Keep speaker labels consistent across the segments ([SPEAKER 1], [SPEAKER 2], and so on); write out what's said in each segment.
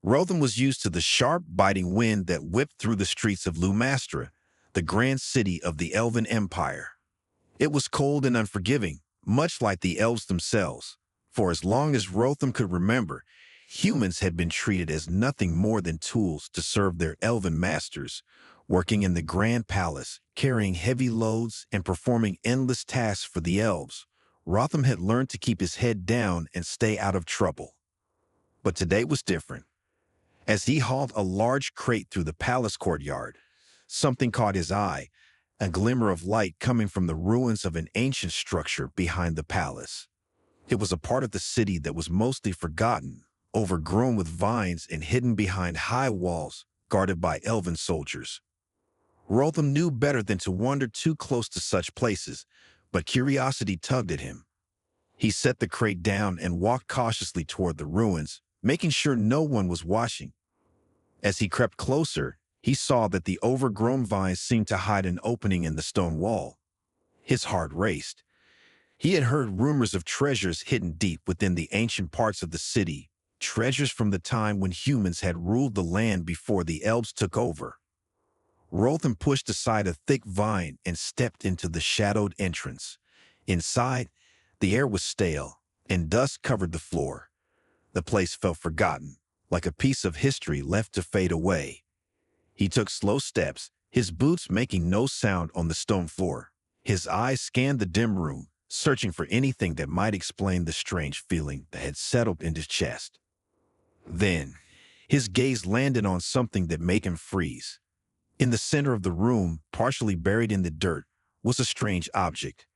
[SPEAKER 1] Rotham was used to the sharp, biting wind that whipped through the streets of Lumastra, the grand city of the Elven Empire. It was cold and unforgiving, much like the elves themselves. For as long as Rotham could remember, humans had been treated as nothing more than tools to serve their elven masters, working in the grand palace, carrying heavy loads, and performing endless tasks for the elves. Rotham had learned to keep his head down and stay out of trouble. But today was different. As he hauled a large crate through the palace courtyard, something caught his eye, a glimmer of light coming from the ruins of an ancient structure behind the palace. It was a part of the city that was mostly forgotten, overgrown with vines and hidden behind high walls guarded by elven soldiers. Rotham knew better than to wander too close to such places, but curiosity tugged at him. He set the crate down and walked cautiously toward the ruins, making sure no one was watching. As he crept closer, he saw that the overgrown vines seemed to hide an opening in the stone wall. His heart raced. He had heard rumors of treasures hidden deep within the ancient parts of the city, treasures from the time when humans had ruled the land before the elves took over. Rotham pushed aside a thick vine and stepped into the shadowed entrance. Inside, the air was stale, and dust covered the floor. The place felt forgotten, like a piece of history left to fade away. He took slow steps, his boots making no sound on the stone floor. His eyes scanned the dim room, searching for anything that might explain the strange feeling that had settled in his chest. Then, his gaze landed on something that made him freeze. In the center of the room, partially buried in the dirt, was a strange object.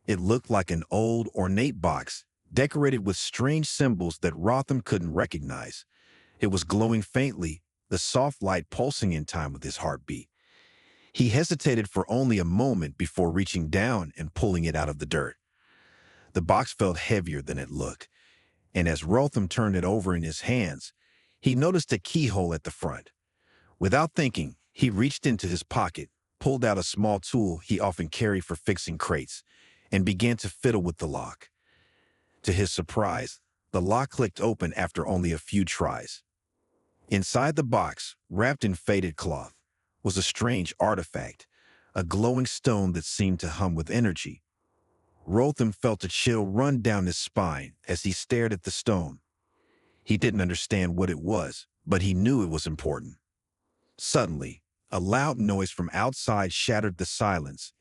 [SPEAKER 1] It looked like an old, ornate box, decorated with strange symbols that Rotham couldn't recognize. It was glowing faintly, the soft light pulsing in time with his heartbeat. He hesitated for only a moment before reaching down and pulling it out of the dirt. The box felt heavier than it looked, and as Rotham turned it over in his hands, he noticed a keyhole at the front. Without thinking, he reached into his pocket, pulled out a small tool he often carried for fixing crates, and began to fiddle with the lock. To his surprise, the lock clicked open after only a few tries. Inside the box, wrapped in faded cloth, was a strange artifact, a glowing stone that seemed to hum with energy. Rotham felt a chill run down his spine as he stared at the stone. He didn't understand what it was, but he knew it was important. Suddenly, a loud noise from outside shattered the silence,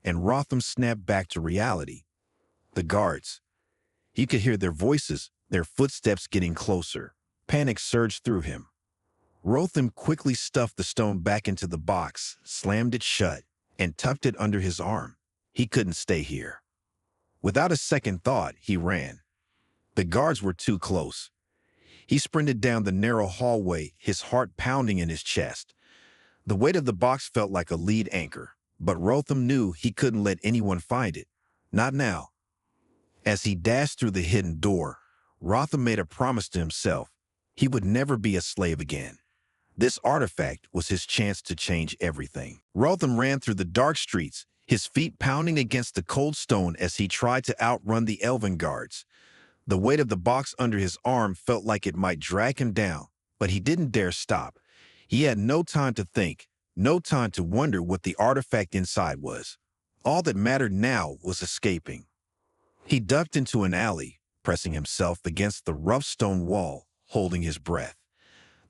[SPEAKER 1] and Rotham snapped back to reality. The guards. He could hear their voices, their footsteps getting closer. Panic surged through him. Rotham quickly stuffed the stone back into the box, slammed it shut, and tucked it under his arm. He couldn't stay here. Without a second thought, he ran. The guards were too close. He sprinted down the narrow hallway, his heart pounding in his chest. The weight of the box felt like a lead anchor, but Rotham knew he couldn't let anyone find it. Not now. As he dashed through the hidden door, Rotham made a promise to himself. He would never be a slave again. This artifact was his chance to change everything. Rotham ran through the dark streets, his feet pounding against the cold stone as he tried to outrun the elven guards. The weight of the box under his arm felt like it might drag him down, but he didn't dare stop. He had no time to think, no time to wonder what the artifact inside was. All that mattered now was escaping. He ducked into an alley, pressing himself against the rough stone wall, holding his breath.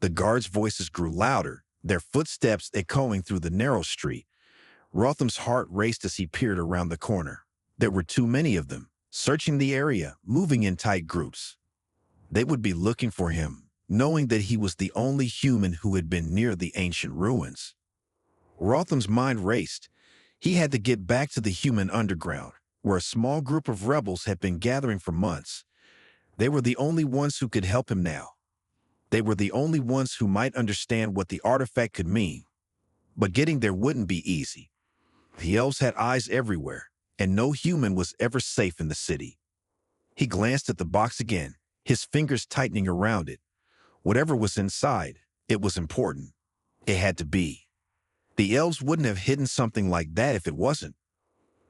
[SPEAKER 1] The guards' voices grew louder, their footsteps echoing through the narrow street. Rotham's heart raced as he peered around the corner. There were too many of them, searching the area, moving in tight groups. They would be looking for him, knowing that he was the only human who had been near the ancient ruins. Rotham's mind raced. He had to get back to the human underground, where a small group of rebels had been gathering for months. They were the only ones who could help him now. They were the only ones who might understand what the artifact could mean. But getting there wouldn't be easy. The elves had eyes everywhere, and no human was ever safe in the city. He glanced at the box again, his fingers tightening around it. Whatever was inside, it was important. It had to be. The elves wouldn't have hidden something like that if it wasn't.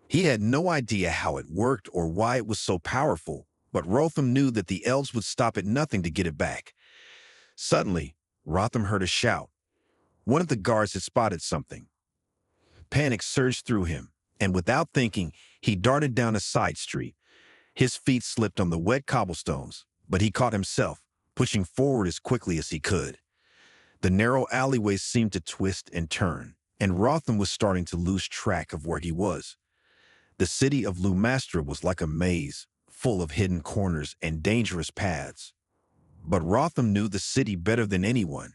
[SPEAKER 1] He had no idea how it worked or why it was so powerful, but Rotham knew that the elves would stop at nothing to get it back. Suddenly, Rotham heard a shout. One of the guards had spotted something. Panic surged through him, and without thinking, he darted down a side street. His feet slipped on the wet cobblestones, but he caught himself, pushing forward as quickly as he could. The narrow alleyways seemed to twist and turn, and Rotham was starting to lose track of where he was. The city of Lumastra was like a maze, full of hidden corners and dangerous paths. But Rotham knew the city better than anyone.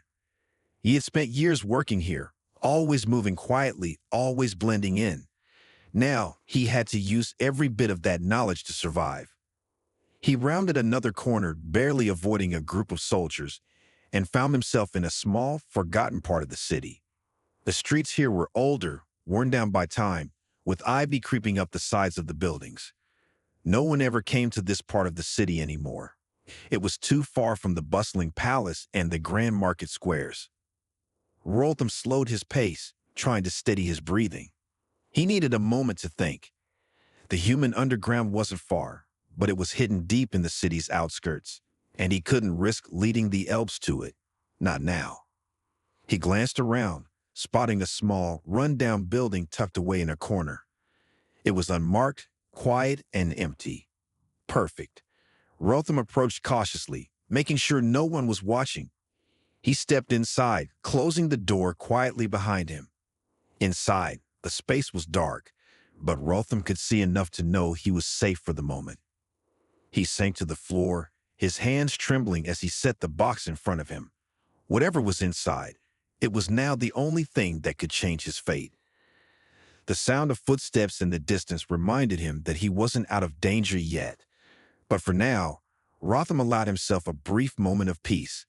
[SPEAKER 1] He had spent years working here, always moving quietly, always blending in. Now, he had to use every bit of that knowledge to survive. He rounded another corner, barely avoiding a group of soldiers, and found himself in a small, forgotten part of the city. The streets here were older, worn down by time, with ivy creeping up the sides of the buildings. No one ever came to this part of the city anymore. It was too far from the bustling palace and the grand market squares. Rotham slowed his pace, trying to steady his breathing. He needed a moment to think. The human underground wasn't far, but it was hidden deep in the city's outskirts, and he couldn't risk leading the elves to it. Not now. He glanced around, spotting a small, run-down building tucked away in a corner. It was unmarked, quiet, and empty. Perfect. Rotham approached cautiously, making sure no one was watching. He stepped inside, closing the door quietly behind him. Inside, the space was dark, but Rotham could see enough to know he was safe for the moment. He sank to the floor, his hands trembling as he set the box in front of him. Whatever was inside, it was now the only thing that could change his fate. The sound of footsteps in the distance reminded him that he wasn't out of danger yet. But for now, Rotham allowed himself a brief moment of peace.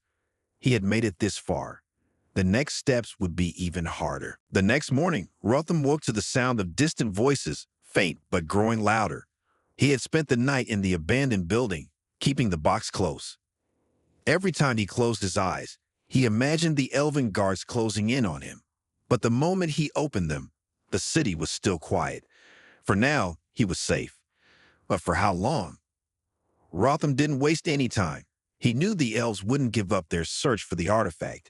[SPEAKER 1] He had made it this far. The next steps would be even harder. The next morning, Rotham woke to the sound of distant voices, faint but growing louder. He had spent the night in the abandoned building, keeping the box close. Every time he closed his eyes, he imagined the elven guards closing in on him. But the moment he opened them, the city was still quiet. For now, he was safe. But for how long? Rotham didn't waste any time. He knew the elves wouldn't give up their search for the artifact.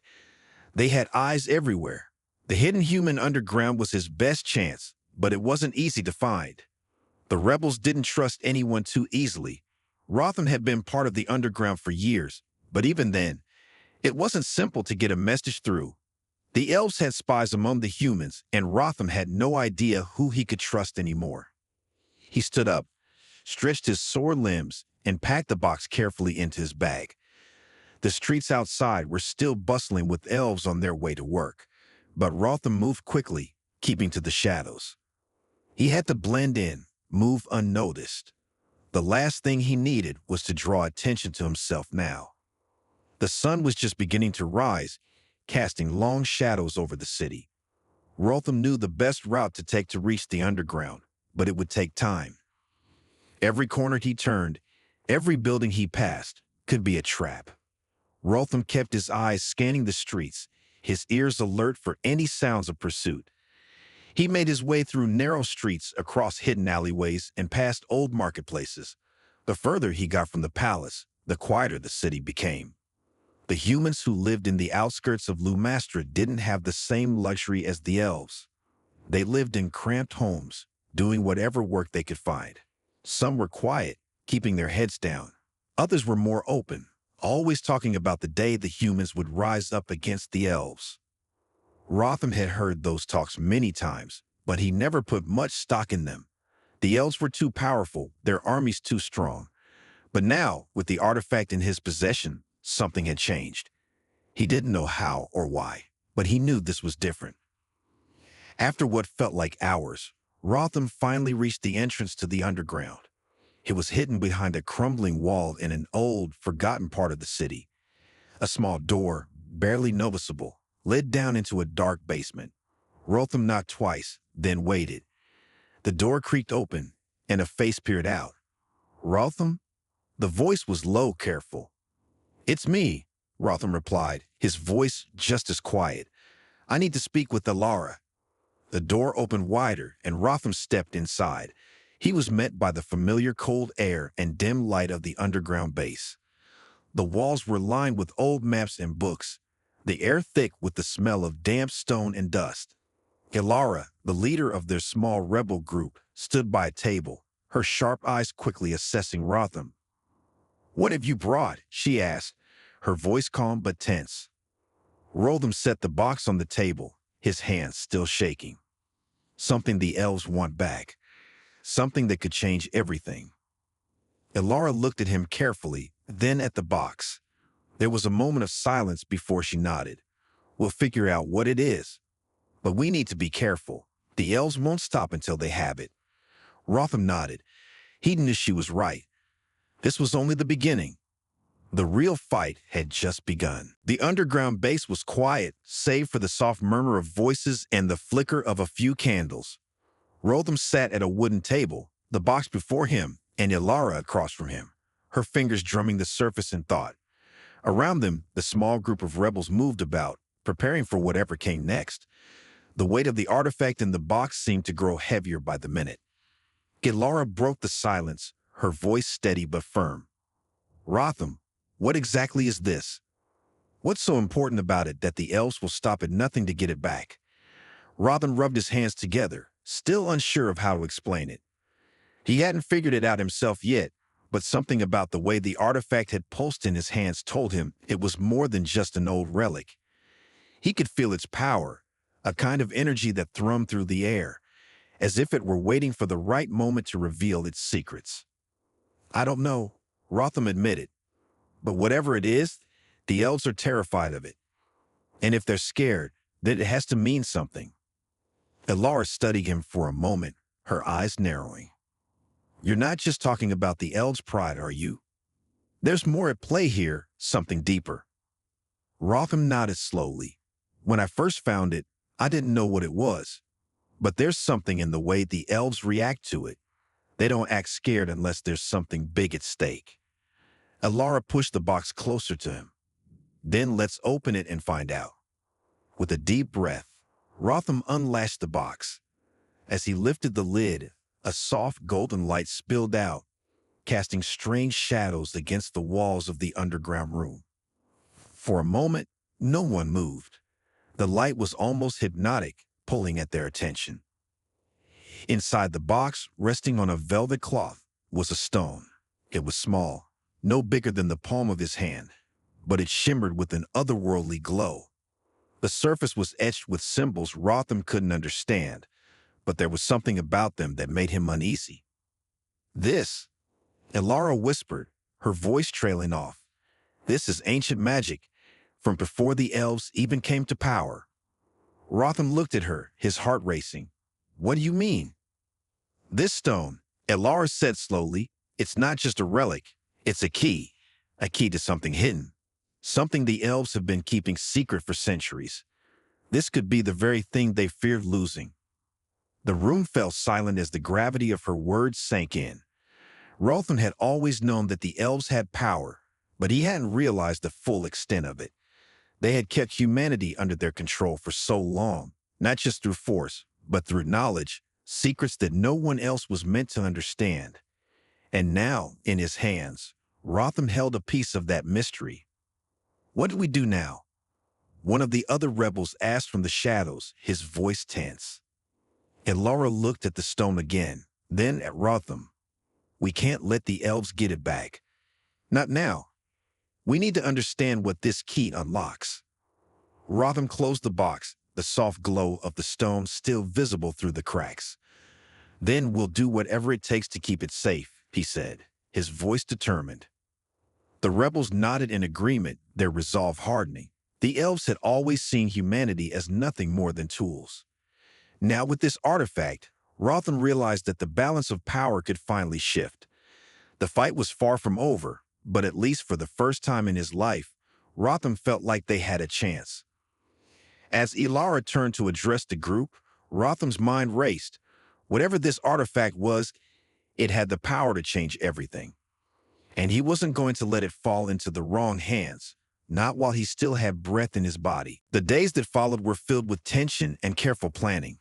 [SPEAKER 1] They had eyes everywhere. The hidden human underground was his best chance, but it wasn't easy to find. The rebels didn't trust anyone too easily. Rotham had been part of the underground for years, but even then, it wasn't simple to get a message through. The elves had spies among the humans, and Rotham had no idea who he could trust anymore. He stood up, stretched his sore limbs, and packed the box carefully into his bag. The streets outside were still bustling with elves on their way to work, but Rotham moved quickly, keeping to the shadows. He had to blend in, move unnoticed. The last thing he needed was to draw attention to himself now. The sun was just beginning to rise, casting long shadows over the city. Rotham knew the best route to take to reach the underground, but it would take time. Every corner he turned, every building he passed, could be a trap. Rotham kept his eyes scanning the streets, his ears alert for any sounds of pursuit. He made his way through narrow streets, across hidden alleyways, and past old marketplaces. The further he got from the palace, the quieter the city became. The humans who lived in the outskirts of Lumastra didn't have the same luxury as the elves. They lived in cramped homes, doing whatever work they could find. Some were quiet, keeping their heads down. Others were more open, always talking about the day the humans would rise up against the elves. Rotham had heard those talks many times, but he never put much stock in them. The elves were too powerful, their armies too strong. But now, with the artifact in his possession, something had changed. He didn't know how or why, but he knew this was different. After what felt like hours, Rotham finally reached the entrance to the underground. It was hidden behind a crumbling wall in an old, forgotten part of the city. A small door, barely noticeable, led down into a dark basement. Rotham knocked twice, then waited. The door creaked open, and a face peered out. "Rotham?" The voice was low, careful. "It's me," Rotham replied, his voice just as quiet. "I need to speak with Alara." The door opened wider, and Rotham stepped inside. He was met by the familiar cold air and dim light of the underground base. The walls were lined with old maps and books, the air thick with the smell of damp stone and dust. Ilara, the leader of their small rebel group, stood by a table, her sharp eyes quickly assessing Rotham. "What have you brought?" she asked, her voice calm but tense. Rotham set the box on the table, his hands still shaking. "Something the elves want back. Something that could change everything." Ilara looked at him carefully, then at the box. There was a moment of silence before she nodded. "We'll figure out what it is. But we need to be careful. The elves won't stop until they have it." Rotham nodded. He knew she was right. This was only the beginning. The real fight had just begun. The underground base was quiet, save for the soft murmur of voices and the flicker of a few candles. Rotham sat at a wooden table, the box before him, and Ilara across from him, her fingers drumming the surface in thought. Around them, the small group of rebels moved about, preparing for whatever came next. The weight of the artifact in the box seemed to grow heavier by the minute. Ilara broke the silence, her voice steady but firm. "Rotham, what exactly is this? What's so important about it that the elves will stop at nothing to get it back?" Rotham rubbed his hands together, still unsure of how to explain it. He hadn't figured it out himself yet, but something about the way the artifact had pulsed in his hands told him it was more than just an old relic. He could feel its power, a kind of energy that thrummed through the air, as if it were waiting for the right moment to reveal its secrets. "I don't know," Rotham admitted, "but whatever it is, the elves are terrified of it. And if they're scared, then it has to mean something." Ilara studied him for a moment, her eyes narrowing. "You're not just talking about the elves' pride, are you? There's more at play here, something deeper." Rotham nodded slowly. "When I first found it, I didn't know what it was. But there's something in the way the elves react to it. They don't act scared unless there's something big at stake." Ilara pushed the box closer to him. "Then let's open it and find out." With a deep breath, Rotham unlatched the box. As he lifted the lid, a soft golden light spilled out, casting strange shadows against the walls of the underground room. For a moment, no one moved. The light was almost hypnotic, pulling at their attention. Inside the box, resting on a velvet cloth, was a stone. It was small, no bigger than the palm of his hand, but it shimmered with an otherworldly glow. The surface was etched with symbols Rotham couldn't understand, but there was something about them that made him uneasy. "This," Ilara whispered, her voice trailing off. "This is ancient magic, from before the elves even came to power." Rotham looked at her, his heart racing. "What do you mean?" "This stone," Ilara said slowly, "it's not just a relic. It's a key to something hidden, something the elves have been keeping secret for centuries. This could be the very thing they feared losing." The room fell silent as the gravity of her words sank in. Rotham had always known that the elves had power, but he hadn't realized the full extent of it. They had kept humanity under their control for so long, not just through force, but through knowledge, secrets that no one else was meant to understand. And now, in his hands, Rotham held a piece of that mystery. "What do we do now?" one of the other rebels asked from the shadows, his voice tense. Ilara looked at the stone again, then at Rotham. "We can't let the elves get it back. Not now. We need to understand what this key unlocks." Rotham closed the box, the soft glow of the stone still visible through the cracks. "Then we'll do whatever it takes to keep it safe," he said, his voice determined. The rebels nodded in agreement, their resolve hardening. The elves had always seen humanity as nothing more than tools. Now with this artifact, Rotham realized that the balance of power could finally shift. The fight was far from over, but at least for the first time in his life, Rotham felt like they had a chance. As Ilara turned to address the group, Rotham's mind raced. Whatever this artifact was, it had the power to change everything. And he wasn't going to let it fall into the wrong hands, not while he still had breath in his body. The days that followed were filled with tension and careful planning.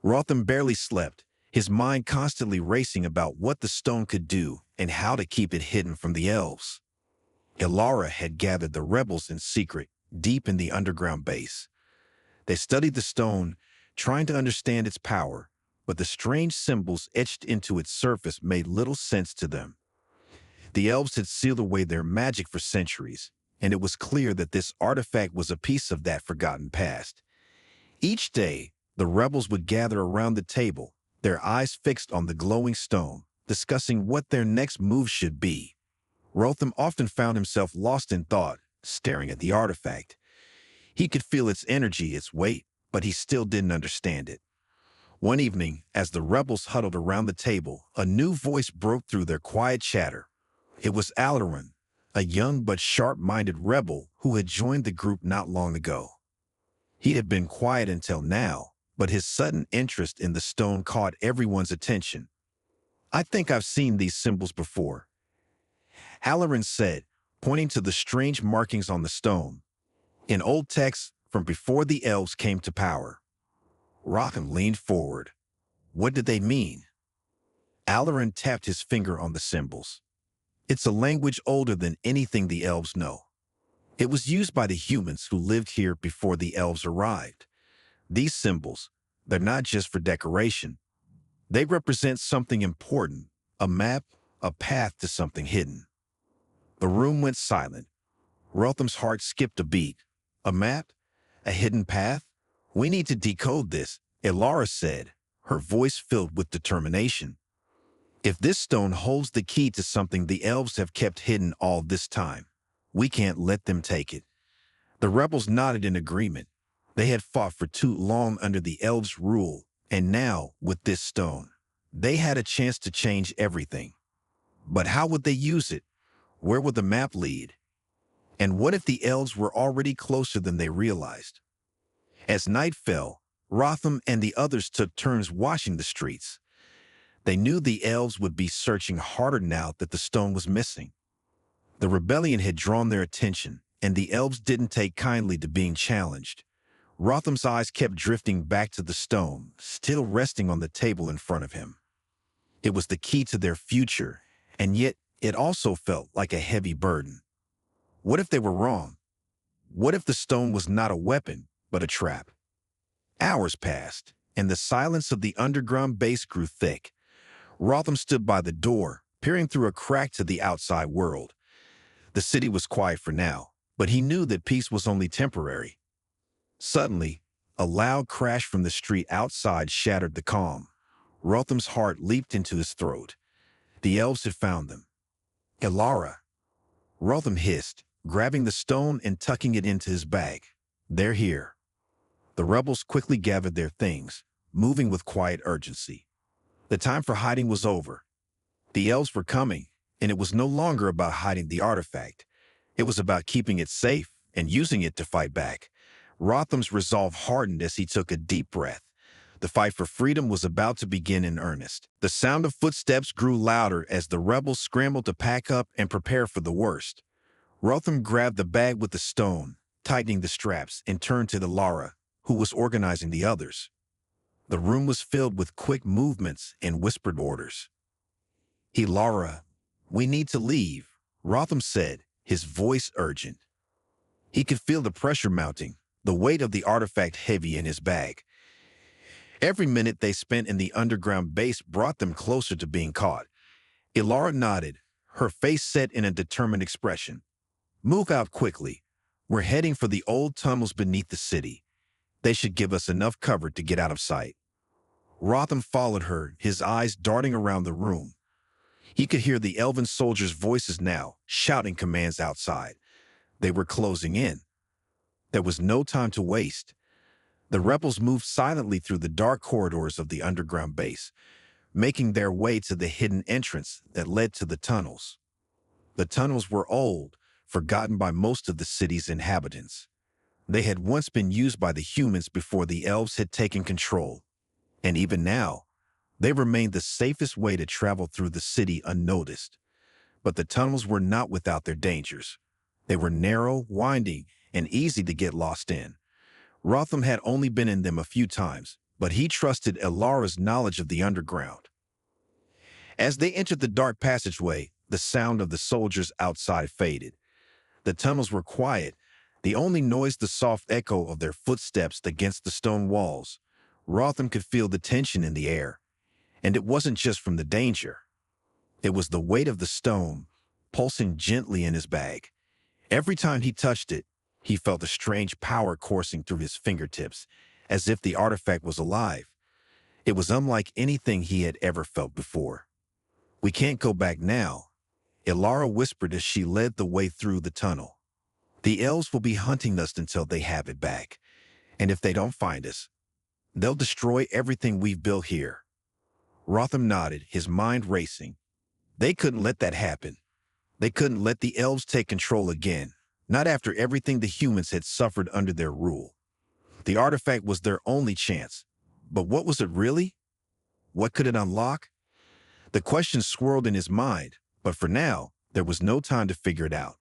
[SPEAKER 1] Rotham barely slept, his mind constantly racing about what the stone could do and how to keep it hidden from the elves. Ilara had gathered the rebels in secret, deep in the underground base. They studied the stone, trying to understand its power, but the strange symbols etched into its surface made little sense to them. The elves had sealed away their magic for centuries, and it was clear that this artifact was a piece of that forgotten past. Each day, the rebels would gather around the table, their eyes fixed on the glowing stone, discussing what their next move should be. Rotham often found himself lost in thought, staring at the artifact. He could feel its energy, its weight, but he still didn't understand it. One evening, as the rebels huddled around the table, a new voice broke through their quiet chatter. It was Alarin, a young but sharp-minded rebel who had joined the group not long ago. He had been quiet until now, but his sudden interest in the stone caught everyone's attention. "I think I've seen these symbols before," Halloran said, pointing to the strange markings on the stone. "In old texts from before the elves came to power." Rotham leaned forward. "What did they mean?" Alarin tapped his finger on the symbols. "It's a language older than anything the elves know. It was used by the humans who lived here before the elves arrived. These symbols, they're not just for decoration. They represent something important, a map, a path to something hidden." The room went silent. Rotham's heart skipped a beat. "A map? A hidden path? We need to decode this," Ilara said, her voice filled with determination. "If this stone holds the key to something the elves have kept hidden all this time, we can't let them take it." The rebels nodded in agreement. They had fought for too long under the elves' rule, and now, with this stone, they had a chance to change everything. But how would they use it? Where would the map lead? And what if the elves were already closer than they realized? As night fell, Rotham and the others took turns watching the streets. They knew the elves would be searching harder now that the stone was missing. The rebellion had drawn their attention, and the elves didn't take kindly to being challenged. Rotham's eyes kept drifting back to the stone, still resting on the table in front of him. It was the key to their future, and yet it also felt like a heavy burden. What if they were wrong? What if the stone was not a weapon, but a trap? Hours passed, and the silence of the underground base grew thick. Rotham stood by the door, peering through a crack to the outside world. The city was quiet for now, but he knew that peace was only temporary. Suddenly, a loud crash from the street outside shattered the calm. Rotham's heart leaped into his throat. The elves had found them. "Ilara," Rotham hissed, grabbing the stone and tucking it into his bag. "They're here." The rebels quickly gathered their things, moving with quiet urgency. The time for hiding was over. The elves were coming, and it was no longer about hiding the artifact. It was about keeping it safe and using it to fight back. Rotham's resolve hardened as he took a deep breath. The fight for freedom was about to begin in earnest. The sound of footsteps grew louder as the rebels scrambled to pack up and prepare for the worst. Rotham grabbed the bag with the stone, tightening the straps, and turned to Ilara, who was organizing the others. The room was filled with quick movements and whispered orders. "Ilara, we need to leave," Rotham said, his voice urgent. He could feel the pressure mounting, the weight of the artifact heavy in his bag. Every minute they spent in the underground base brought them closer to being caught. Ilara nodded, her face set in a determined expression. "Move out quickly. We're heading for the old tunnels beneath the city. They should give us enough cover to get out of sight." Rotham followed her, his eyes darting around the room. He could hear the elven soldiers' voices now, shouting commands outside. They were closing in. There was no time to waste. The rebels moved silently through the dark corridors of the underground base, making their way to the hidden entrance that led to the tunnels. The tunnels were old, forgotten by most of the city's inhabitants. They had once been used by the humans before the elves had taken control. And even now, they remained the safest way to travel through the city unnoticed. But the tunnels were not without their dangers. They were narrow, winding, and easy to get lost in. Rotham had only been in them a few times, but he trusted Ilara's knowledge of the underground. As they entered the dark passageway, the sound of the soldiers outside faded. The tunnels were quiet, the only noise the soft echo of their footsteps against the stone walls. Rotham could feel the tension in the air, and it wasn't just from the danger. It was the weight of the stone, pulsing gently in his bag. Every time he touched it, he felt a strange power coursing through his fingertips, as if the artifact was alive. It was unlike anything he had ever felt before. "We can't go back now," Ilara whispered as she led the way through the tunnel. "The elves will be hunting us until they have it back. And if they don't find us, they'll destroy everything we've built here." Rotham nodded, his mind racing. They couldn't let that happen. They couldn't let the elves take control again, not after everything the humans had suffered under their rule. The artifact was their only chance. But what was it really? What could it unlock? The question swirled in his mind, but for now, there was no time to figure it out.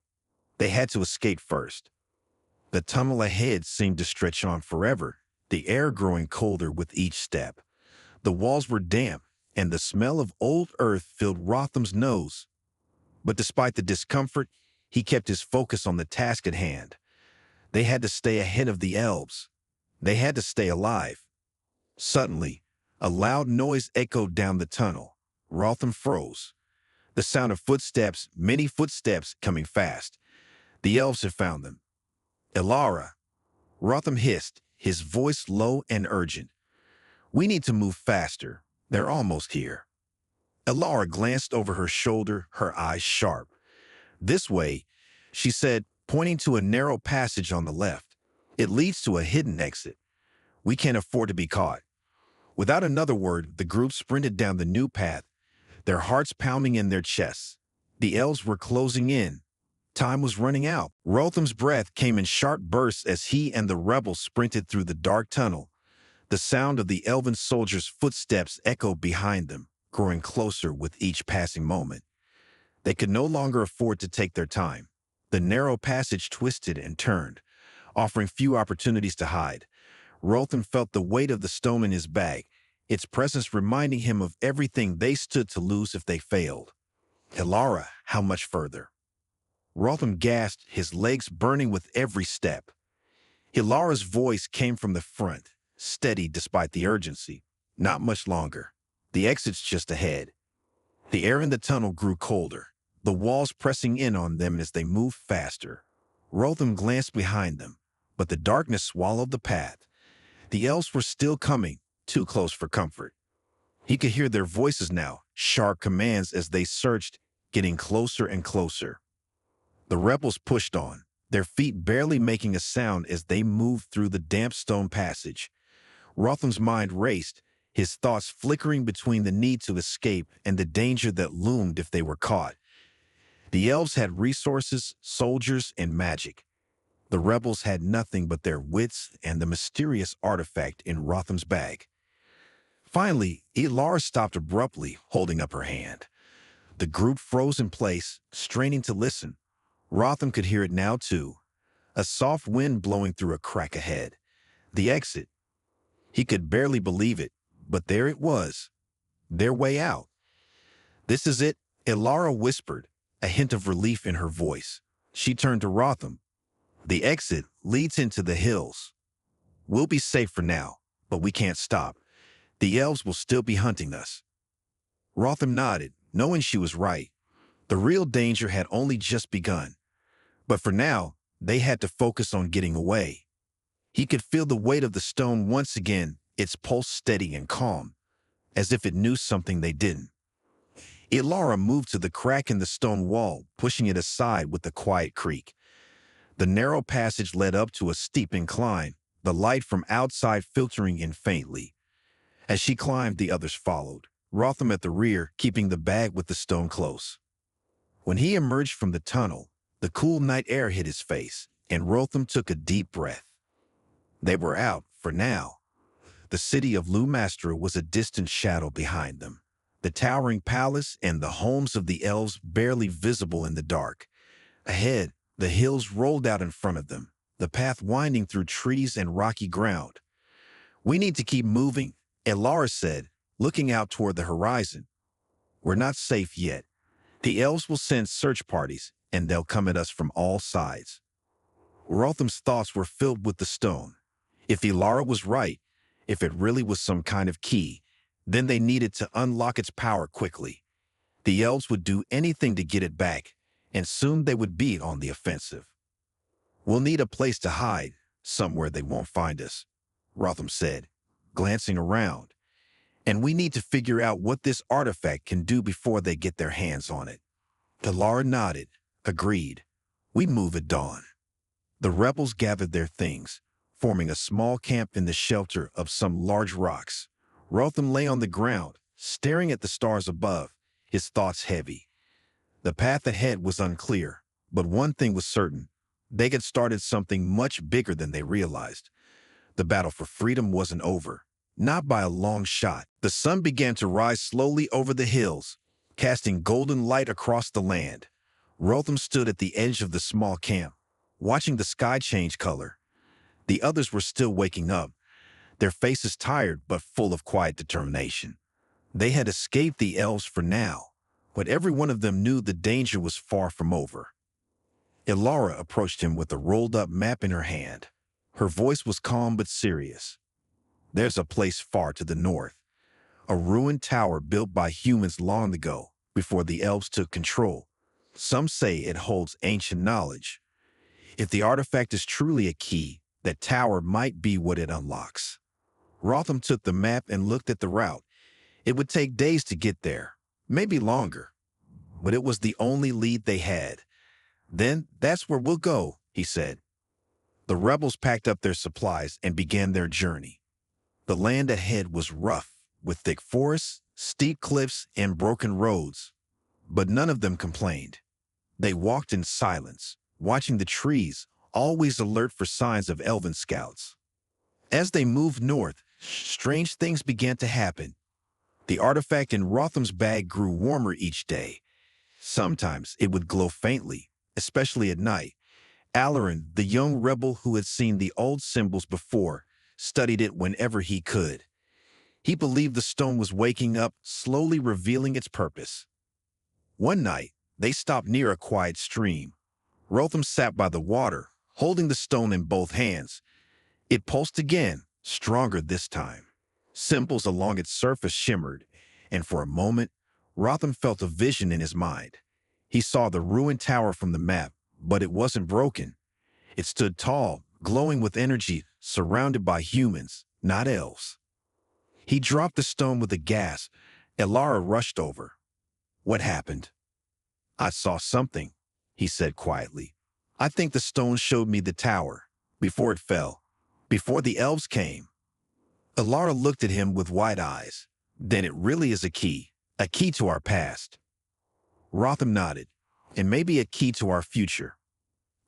[SPEAKER 1] They had to escape first. The tunnel ahead seemed to stretch on forever, the air growing colder with each step. The walls were damp, and the smell of old earth filled Rotham's nose. But despite the discomfort, he kept his focus on the task at hand. They had to stay ahead of the elves. They had to stay alive. Suddenly, a loud noise echoed down the tunnel. Rotham froze. The sound of footsteps, many footsteps, coming fast. The elves had found them. "Ilara," Rotham hissed, his voice low and urgent. "We need to move faster. They're almost here." Ilara glanced over her shoulder, her eyes sharp. "This way," she said, pointing to a narrow passage on the left. "It leads to a hidden exit. We can't afford to be caught." Without another word, the group sprinted down the new path, their hearts pounding in their chests. The elves were closing in. Time was running out. Rotham's breath came in sharp bursts as he and the rebels sprinted through the dark tunnel. The sound of the elven soldiers' footsteps echoed behind them, growing closer with each passing moment. They could no longer afford to take their time. The narrow passage twisted and turned, offering few opportunities to hide. Rotham felt the weight of the stone in his bag, its presence reminding him of everything they stood to lose if they failed. "Ilara, how much further?" Rotham gasped, his legs burning with every step. Ilara's voice came from the front, steady despite the urgency. "Not much longer. The exit's just ahead." The air in the tunnel grew colder, the walls pressing in on them as they moved faster. Rotham glanced behind them, but the darkness swallowed the path. The elves were still coming, too close for comfort. He could hear their voices now, sharp commands as they searched, getting closer and closer. The rebels pushed on, their feet barely making a sound as they moved through the damp stone passage. Rotham's mind raced, his thoughts flickering between the need to escape and the danger that loomed if they were caught. The elves had resources, soldiers, and magic. The rebels had nothing but their wits and the mysterious artifact in Rotham's bag. Finally, Ilara stopped abruptly, holding up her hand. The group froze in place, straining to listen. Rotham could hear it now, too. A soft wind blowing through a crack ahead. The exit. He could barely believe it, but there it was. Their way out. "This is it," Ilara whispered, a hint of relief in her voice. She turned to Rotham. "The exit leads into the hills. We'll be safe for now, but we can't stop. The elves will still be hunting us." Rotham nodded, knowing she was right. The real danger had only just begun. But for now, they had to focus on getting away. He could feel the weight of the stone once again, its pulse steady and calm, as if it knew something they didn't. Ilara moved to the crack in the stone wall, pushing it aside with a quiet creak. The narrow passage led up to a steep incline, the light from outside filtering in faintly. As she climbed, the others followed, Rotham at the rear, keeping the bag with the stone close. When he emerged from the tunnel, the cool night air hit his face, and Rotham took a deep breath. They were out, for now. The city of Lumastra was a distant shadow behind them, the towering palace and the homes of the elves barely visible in the dark. Ahead, the hills rolled out in front of them, the path winding through trees and rocky ground. "We need to keep moving," Ilara said, looking out toward the horizon. "We're not safe yet. The elves will send search parties, and they'll come at us from all sides. Rotham's thoughts were filled with the stone. If Ilara was right, if it really was some kind of key, then they needed to unlock its power quickly. The elves would do anything to get it back, and soon they would be on the offensive. "We'll need a place to hide, somewhere they won't find us," Rotham said, glancing around. "And we need to figure out what this artifact can do before they get their hands on it." Ilara nodded, agreed. "We move at dawn." The rebels gathered their things, forming a small camp in the shelter of some large rocks. Rotham lay on the ground, staring at the stars above, his thoughts heavy. The path ahead was unclear, but one thing was certain. They had started something much bigger than they realized. The battle for freedom wasn't over, not by a long shot. The sun began to rise slowly over the hills, casting golden light across the land. Rotham stood at the edge of the small camp, watching the sky change color. The others were still waking up, their faces tired but full of quiet determination. They had escaped the elves for now, but every one of them knew the danger was far from over. Ilara approached him with a rolled-up map in her hand. Her voice was calm but serious. "There's a place far to the north, a ruined tower built by humans long ago, before the elves took control. Some say it holds ancient knowledge. If the artifact is truly a key, that tower might be what it unlocks." Rotham took the map and looked at the route. It would take days to get there, maybe longer, but it was the only lead they had. "Then that's where we'll go," he said. The rebels packed up their supplies and began their journey. The land ahead was rough, with thick forests, steep cliffs, and broken roads, but none of them complained. They walked in silence, watching the trees, always alert for signs of elven scouts. As they moved north, strange things began to happen. The artifact in Rotham's bag grew warmer each day. Sometimes it would glow faintly, especially at night. Alarin, the young rebel who had seen the old symbols before, studied it whenever he could. He believed the stone was waking up, slowly revealing its purpose. One night, they stopped near a quiet stream. Rotham sat by the water, holding the stone in both hands. It pulsed again, stronger this time. Symbols along its surface shimmered, and for a moment, Rotham felt a vision in his mind. He saw the ruined tower from the map, but it wasn't broken. It stood tall, glowing with energy, surrounded by humans, not elves. He dropped the stone with a gasp. Ilara rushed over. "What happened?" "I saw something," he said quietly. "I think the stone showed me the tower, before it fell, before the elves came." Ilara looked at him with wide eyes. "Then it really is a key to our past." Rotham nodded, "and maybe a key to our future."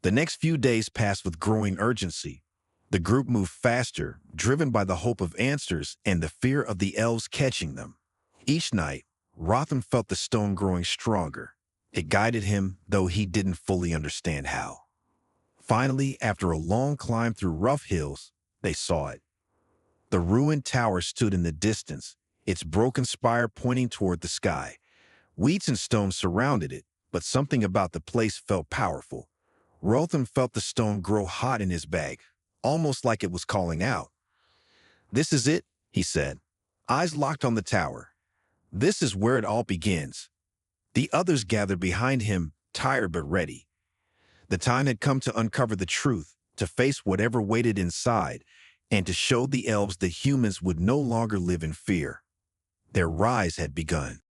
[SPEAKER 1] The next few days passed with growing urgency. The group moved faster, driven by the hope of answers and the fear of the elves catching them. Each night, Rotham felt the stone growing stronger. It guided him, though he didn't fully understand how. Finally, after a long climb through rough hills, they saw it. The ruined tower stood in the distance, its broken spire pointing toward the sky. Weeds and stones surrounded it, but something about the place felt powerful. Rotham felt the stone grow hot in his bag, almost like it was calling out. "This is it," he said, eyes locked on the tower. "This is where it all begins." The others gathered behind him, tired but ready. The time had come to uncover the truth, to face whatever waited inside, and to show the elves that humans would no longer live in fear. Their rise had begun.